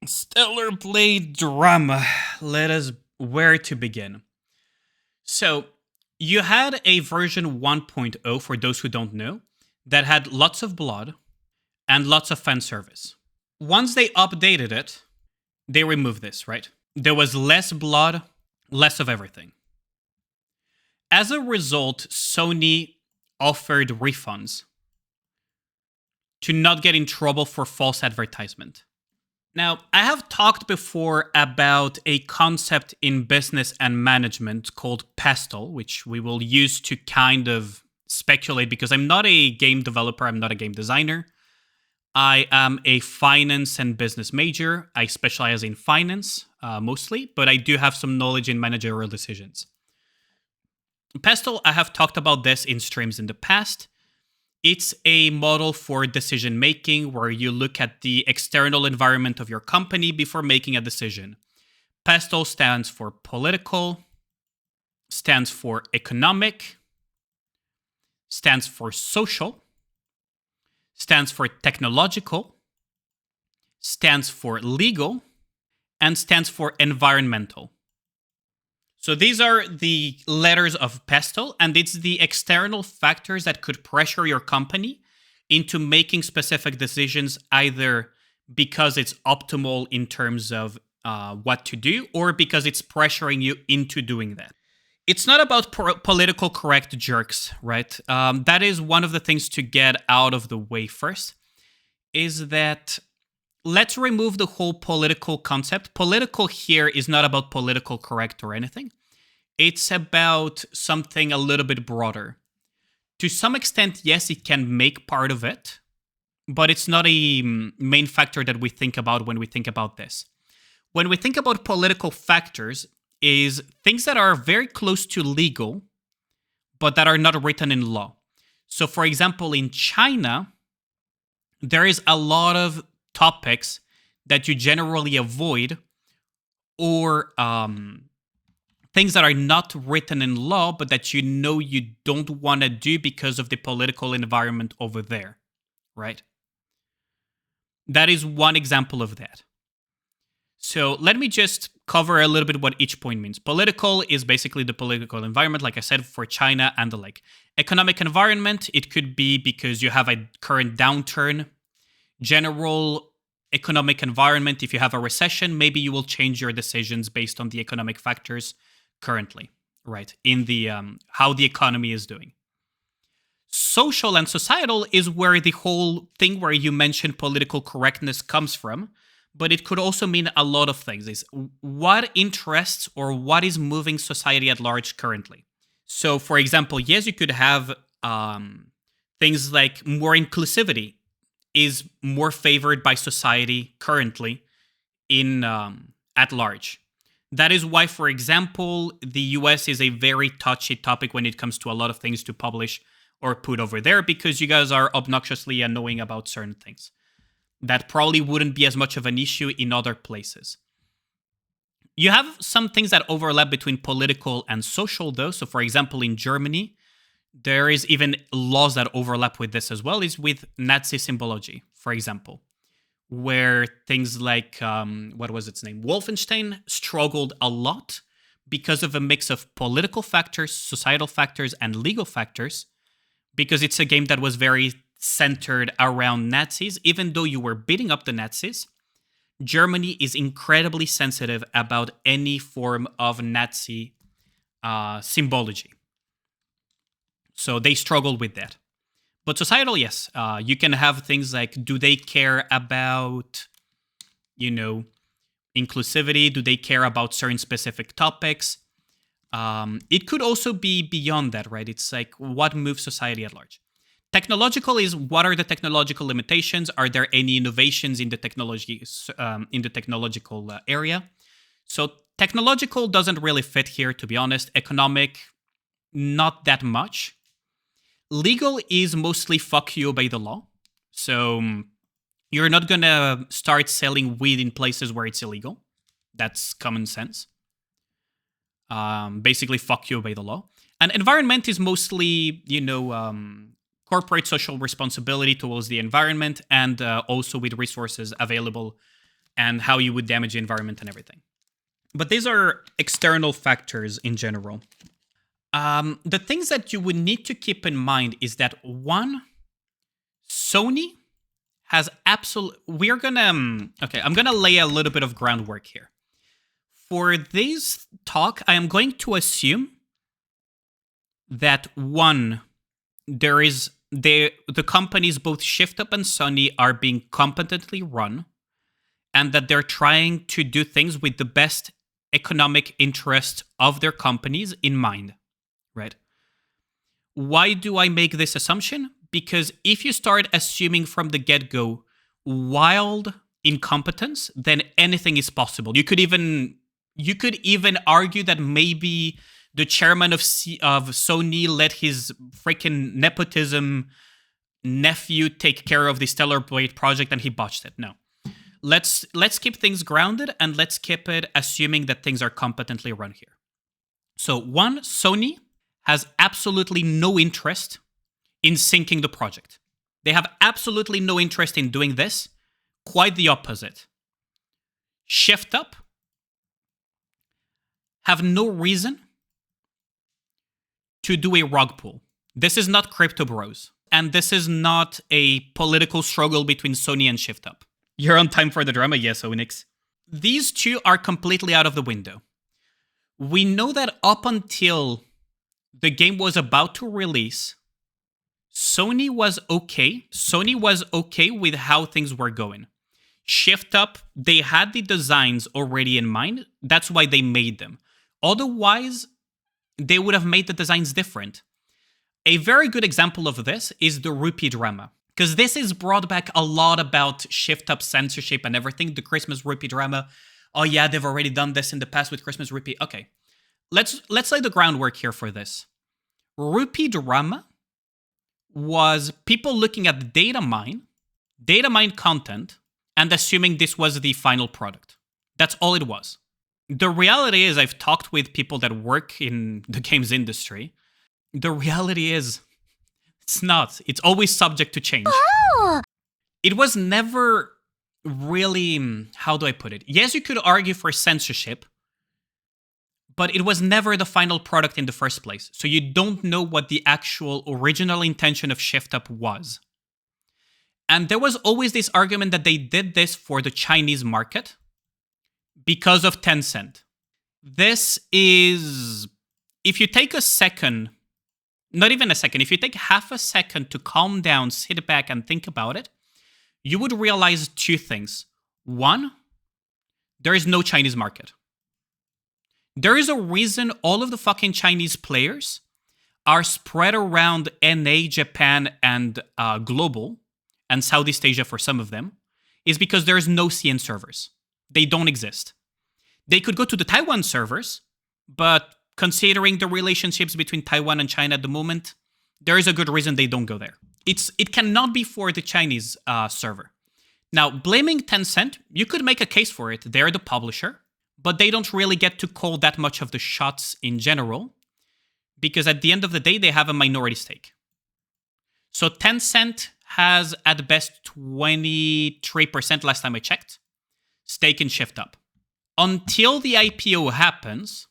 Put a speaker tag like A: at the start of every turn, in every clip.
A: Stellar Blade drama. Let us where to begin. So, you had a version 1.0 for those who don't know that had lots of blood and lots of fan service. Once they updated it, they removed this, right? There was less blood, less of everything. As a result, Sony offered refunds to not get in trouble for false advertisement. Now, I have talked before about a concept in business and management called PESTL, which we will use to kind of speculate because I'm not a game developer, I'm not a game designer. I am a finance and business major. I specialize in finance mostly, but I do have some knowledge in managerial decisions. PESTL, I have talked about this in streams in the past. It's a model for decision making where you look at the external environment of your company before making a decision. PESTL stands for political, stands for economic, stands for social, stands for technological, stands for legal, and stands for environmental. So these are the letters of PESTL, and it's the external factors that could pressure your company into making specific decisions, either because it's optimal in terms of what to do, or because it's pressuring you into doing that. It's not about political correct jerks, right? That is one of the things to get out of the way first, is that let's remove the whole political concept. Political here is not about political correct or anything. It's about something a little bit broader. To some extent, yes, it can make part of it, but it's not a main factor that we think about when we think about this. When we think about political factors, is things that are very close to legal, but that are not written in law. So, for example, in China, there is a lot of topics that you generally avoid, or things that are not written in law, but that you don't want to do because of the political environment over there, right? That is one example of that. So let me just cover a little bit what each point means. Political is basically the political environment, like I said, for China and the like. Economic environment, it could be because you have a current downturn. General economic environment, if you have a recession, maybe you will change your decisions based on the economic factors currently, right? In the how the economy is doing. Social and societal is where the whole thing where you mentioned political correctness comes from, but it could also mean a lot of things. Is what interests or what is moving society at large currently. So, for example, yes, you could have things like more inclusivity is more favored by society currently in at large. That is why, for example, the US is a very touchy topic when it comes to a lot of things to publish or put over there, because you guys are obnoxiously annoying about certain things. That probably wouldn't be as much of an issue in other places. You have some things that overlap between political and social, though. So, for example, in Germany, there is even laws that overlap with this as well, is with Nazi symbology, for example, where things like, what was its name? Wolfenstein struggled a lot because of a mix of political factors, societal factors, and legal factors, because it's a game that was very centered around Nazis. Even though you were beating up the Nazis, Germany is incredibly sensitive about any form of Nazi symbology. So they struggle with that. But societal, yes. You can have things like, do they care about, inclusivity? Do they care about certain specific topics? It could also be beyond that, right? It's like, what moves society at large? Technological is, what are the technological limitations? Are there any innovations in the technological area? So technological doesn't really fit here, to be honest. Economic, not that much. Legal is mostly fuck you, obey the law. So you're not going to start selling weed in places where it's illegal. That's common sense. Basically, fuck you, obey the law. And environment is mostly, corporate social responsibility towards the environment, and also with resources available and how you would damage the environment and everything. But these are external factors in general. The things that you would need to keep in mind is that one, Sony has we're gonna, okay, I'm gonna lay a little bit of groundwork here. For this talk, I am going to assume that one, the companies, both Shiftup and Sony, are being competently run, and that they're trying to do things with the best economic interest of their companies in mind, right? Why do I make this assumption? Because if you start assuming from the get-go wild incompetence, then anything is possible. You could even argue that maybe the chairman of Sony let his freaking nepotism nephew take care of the Stellar Blade project and he botched it. No. Let's keep things grounded, and let's keep it assuming that things are competently run here. So one, Sony has absolutely no interest in syncing the project. They have absolutely no interest in doing this. Quite the opposite. Shiftup have no reason to do a rug pull. This is not crypto bros, and this is not a political struggle between Sony and Shiftup. You're on time for the drama? Yes, Onyx. These two are completely out of the window. We know that up until the game was about to release, Sony was okay. Sony was okay with how things were going. Shiftup, they had the designs already in mind. That's why they made them. Otherwise, they would have made the designs different. A very good example of this is the rupee drama. Because this is brought back a lot about Shiftup censorship and everything, the Christmas rupee drama. Oh yeah, they've already done this in the past with Christmas rupee. Okay, let's lay the groundwork here for this. Rupee drama was people looking at the data mine content, and assuming this was the final product. That's all it was. The reality is, I've talked with people that work in the games industry. The reality is, it's not. It's always subject to change. Oh! It was never really, how do I put it? Yes, you could argue for censorship, but it was never the final product in the first place. So you don't know what the actual original intention of Shiftup was. And there was always this argument that they did this for the Chinese market because of Tencent. This is, if you take a second, not even a second, if you take half a second to calm down, sit back and think about it, you would realize two things. One, there is no Chinese market. There is a reason all of the fucking Chinese players are spread around NA, Japan, and global, and Southeast Asia for some of them, is because there's no CN servers. They don't exist. They could go to the Taiwan servers, but considering the relationships between Taiwan and China at the moment, there is a good reason they don't go there. It cannot be for the Chinese server. Now, blaming Tencent, you could make a case for it. They're the publisher, but they don't really get to call that much of the shots in general, because at the end of the day, they have a minority stake. So Tencent has at best 23% last time I checked, stake in Shiftup. Until the IPO happens,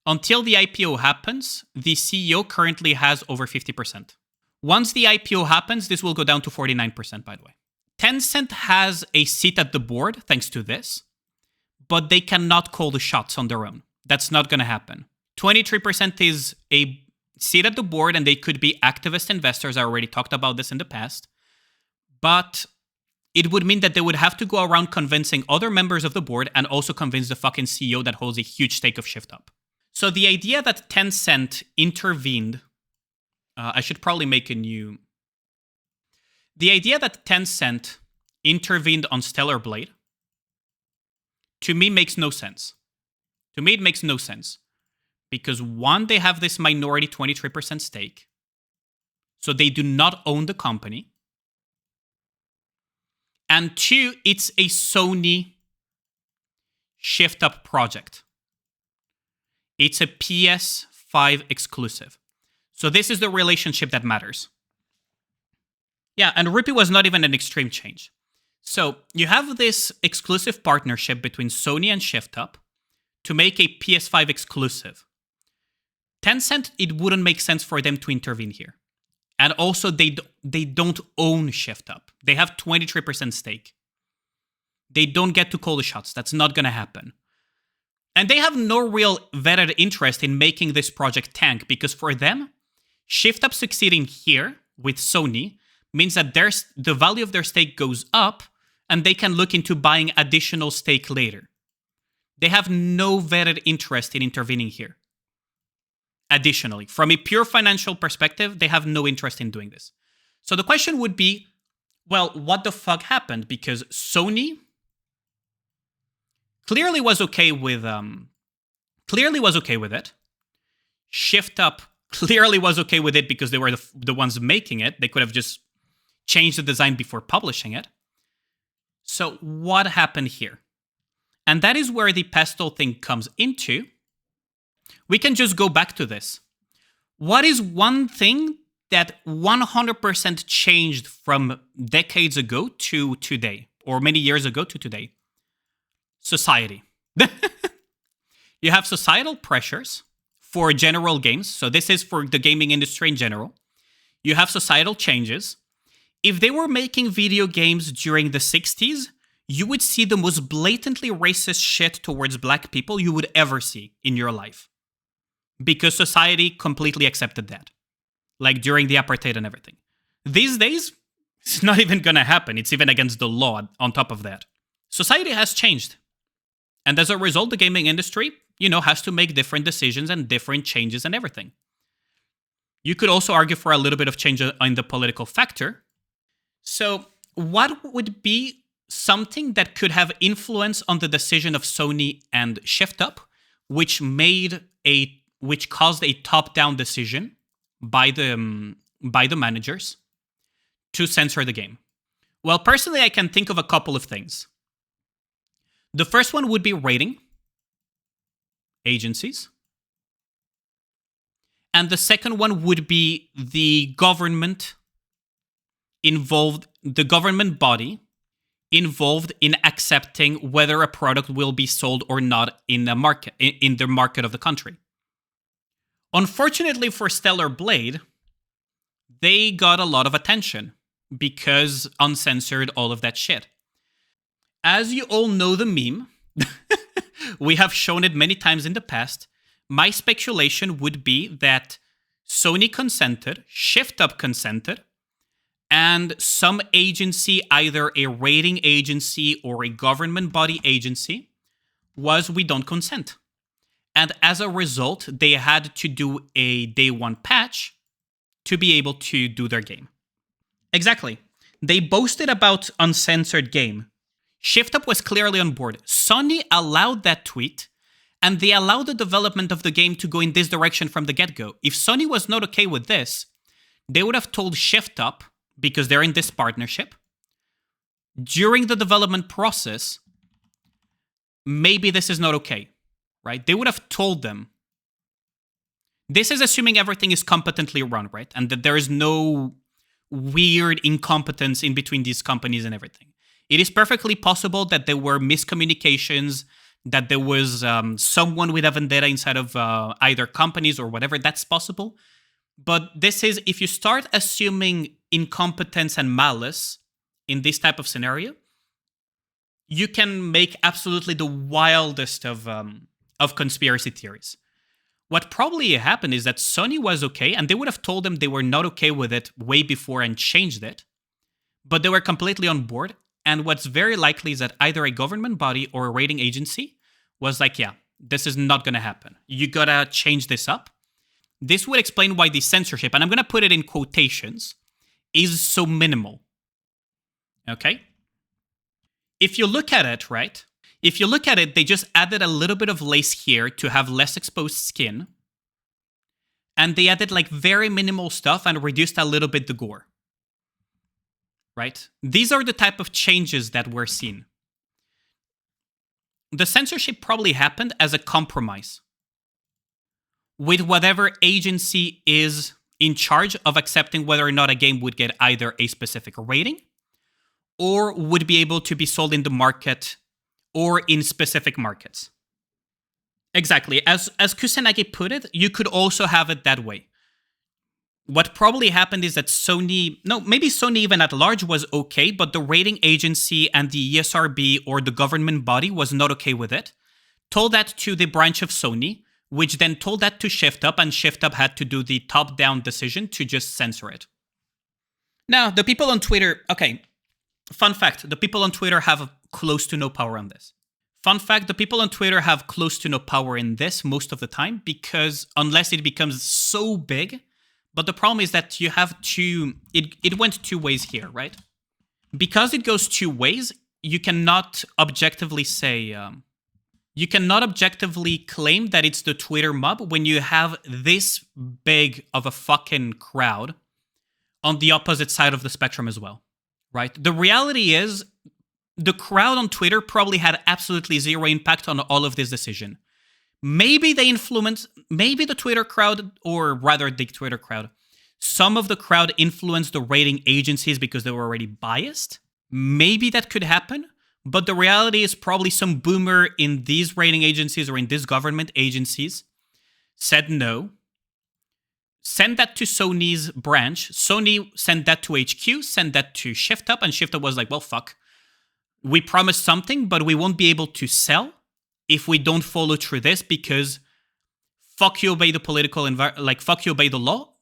A: the CEO currently has over 50%. Once the IPO happens, this will go down to 49%, by the way. Tencent has a seat at the board thanks to this, but they cannot call the shots on their own. That's not going to happen. 23% is a seat at the board, and they could be activist investors. I already talked about this in the past. But it would mean that they would have to go around convincing other members of the board and also convince the fucking CEO that holds a huge stake of Shiftup. So the idea that Tencent intervened, I should probably make a new... The idea that Tencent intervened on Stellar Blade, to me, makes no sense. To me, it makes no sense. Because one, they have this minority 23% stake. So they do not own the company. And two, it's a Sony Shiftup project. It's a PS5 exclusive. So this is the relationship that matters. Yeah, and Rupee was not even an extreme change. So you have this exclusive partnership between Sony and Shiftup to make a PS5 exclusive. Tencent, it wouldn't make sense for them to intervene here. And also, they don't own Shiftup. They have 23% stake. They don't get to call the shots. That's not going to happen. And they have no real vetted interest in making this project tank, because for them, Shiftup succeeding here with Sony means that the value of their stake goes up, and they can look into buying additional stake later. They have no vetted interest in intervening here. Additionally, from a pure financial perspective, they have no interest in doing this. So the question would be, well, what the fuck happened? Because Sony clearly was okay with it. Shiftup clearly was okay with it because they were the ones making it. They could have just changed the design before publishing it. So what happened here? And that is where the PESTL thing comes into. We can just go back to this. What is one thing that 100% changed from decades ago to today, or many years ago to today? Society. You have societal pressures for general games. So this is for the gaming industry in general. You have societal changes. If they were making video games during the 60s, you would see the most blatantly racist shit towards black people you would ever see in your life. Because society completely accepted that. Like during the apartheid and everything. These days, it's not even gonna happen. It's even against the law on top of that. Society has changed. And as a result, the gaming industry, has to make different decisions and different changes and everything. You could also argue for a little bit of change in the political factor. So what would be something that could have influence on the decision of Sony and Shiftup, which caused a top-down decision by the managers to censor the game? Well, personally, I can think of a couple of things. The first one would be rating agencies. And the second one would be the government body involved in accepting whether a product will be sold or not in the market of the country. Unfortunately for Stellar Blade, they got a lot of attention because uncensored all of that shit. As you all know the meme, we have shown it many times in the past. My speculation would be that Sony consented, Shiftup consented, and some agency, either a rating agency or a government body agency, we don't consent. And as a result, they had to do a day one patch to be able to do their game. Exactly. They boasted about uncensored game. Shiftup was clearly on board. Sony allowed that tweet, and they allowed the development of the game to go in this direction from the get-go. If Sony was not okay with this, they would have told Shiftup, because they're in this partnership, during the development process, maybe this is not okay, right? They would have told them. This is assuming everything is competently run, right? And that there is no weird incompetence in between these companies and everything. It is perfectly possible that there were miscommunications, that there was someone with a vendetta inside of either companies or whatever. That's possible. But this is, if you start assuming incompetence and malice in this type of scenario, you can make absolutely the wildest of conspiracy theories. What probably happened is that Sony was okay, and they would have told them they were not okay with it way before and changed it, but they were completely on board. And what's very likely is that either a government body or a rating agency was like, yeah, this is not going to happen. You got to change this up. This would explain why the censorship, and I'm going to put it in quotations, is so minimal. Okay? If you look at it, right? If you look at it, they just added a little bit of lace here to have less exposed skin. And they added like very minimal stuff and reduced a little bit the gore. Right? These are the type of changes that we're seeing. The censorship probably happened as a compromise with whatever agency is in charge of accepting whether or not a game would get either a specific rating or would be able to be sold in the market or in specific markets. Exactly. As Kusanagi put it, you could also have it that way. What probably happened is that maybe Sony even at large was okay, but the rating agency and the ESRB or the government body was not okay with it. Told that to the branch of Sony, which then told that to Shiftup, and Shiftup had to do the top-down decision to just censor it. Now, the people on Twitter, okay, fun fact, the people on Twitter have close to no power on this. Fun fact, the people on Twitter have close to no power in this most of the time, because unless it becomes so big, but the problem is that you have it went two ways here, right? Because it goes two ways, you cannot objectively say, you cannot objectively claim that it's the Twitter mob when you have this big of a fucking crowd on the opposite side of the spectrum as well, right? The reality is, the crowd on Twitter probably had absolutely zero impact on all of this decision. Maybe they influenced, maybe the Twitter crowd, or rather the Twitter crowd, some of the crowd influenced the rating agencies because they were already biased. Maybe that could happen, but the reality is probably some boomer in these rating agencies or in these government agencies said no. Send that to Sony's branch. Sony sent that to HQ, sent that to Shiftup, and Shiftup was like, well, fuck. We promised something, but we won't be able to sell if we don't follow through this, because fuck you, obey the fuck you, obey the law,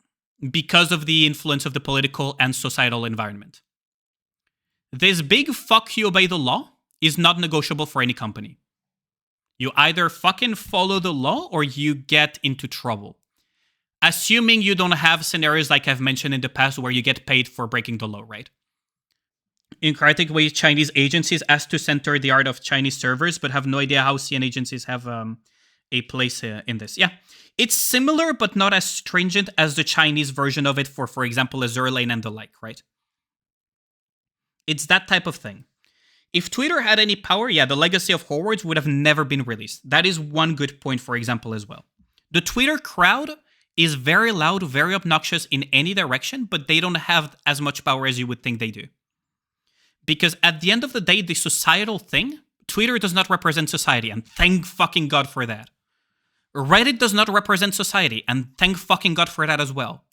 A: because of the influence of the political and societal environment. This big fuck you, obey the law is not negotiable for any company. You either fucking follow the law or you get into trouble. Assuming you don't have scenarios like I've mentioned in the past where you get paid for breaking the law, right? In Karate Way, Chinese agencies asked to censor the art of Chinese servers, but have no idea how CN agencies have a place in this. Yeah, it's similar, but not as stringent as the Chinese version of it for example, Allyane and the like, right? It's that type of thing. If Twitter had any power, yeah, the legacy of Hogwarts would have never been released. That is one good point, for example, as well. The Twitter crowd is very loud, very obnoxious in any direction, but they don't have as much power as you would think they do. Because at the end of the day, the societal thing, Twitter does not represent society, and thank fucking God for that. Reddit does not represent society, and thank fucking God for that as well.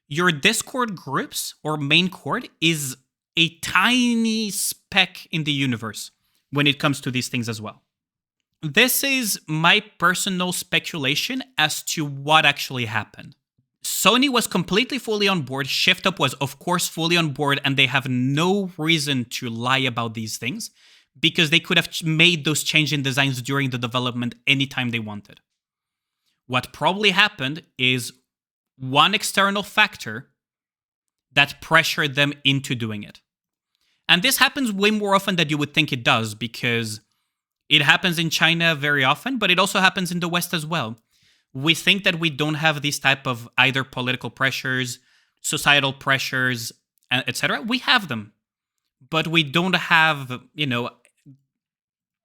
A: Your Discord groups or main cord is a tiny speck in the universe when it comes to these things as well. This is my personal speculation as to what actually happened. Sony was completely fully on board. Shiftup was, of course, fully on board, and they have no reason to lie about these things because they could have made those change in designs during the development anytime they wanted. What probably happened is one external factor that pressured them into doing it. And this happens way more often than you would think it does, because it happens in China very often, but it also happens in the West as well. We think that we don't have these type of either political pressures, societal pressures, etc. We have them, but we don't have,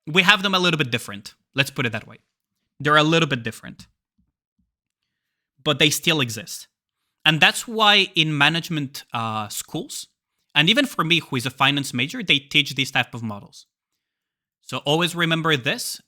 A: we have them a little bit different. Let's put it that way. They're a little bit different, but they still exist. And that's why in management schools, and even for me, who is a finance major, they teach these type of models. So always remember this.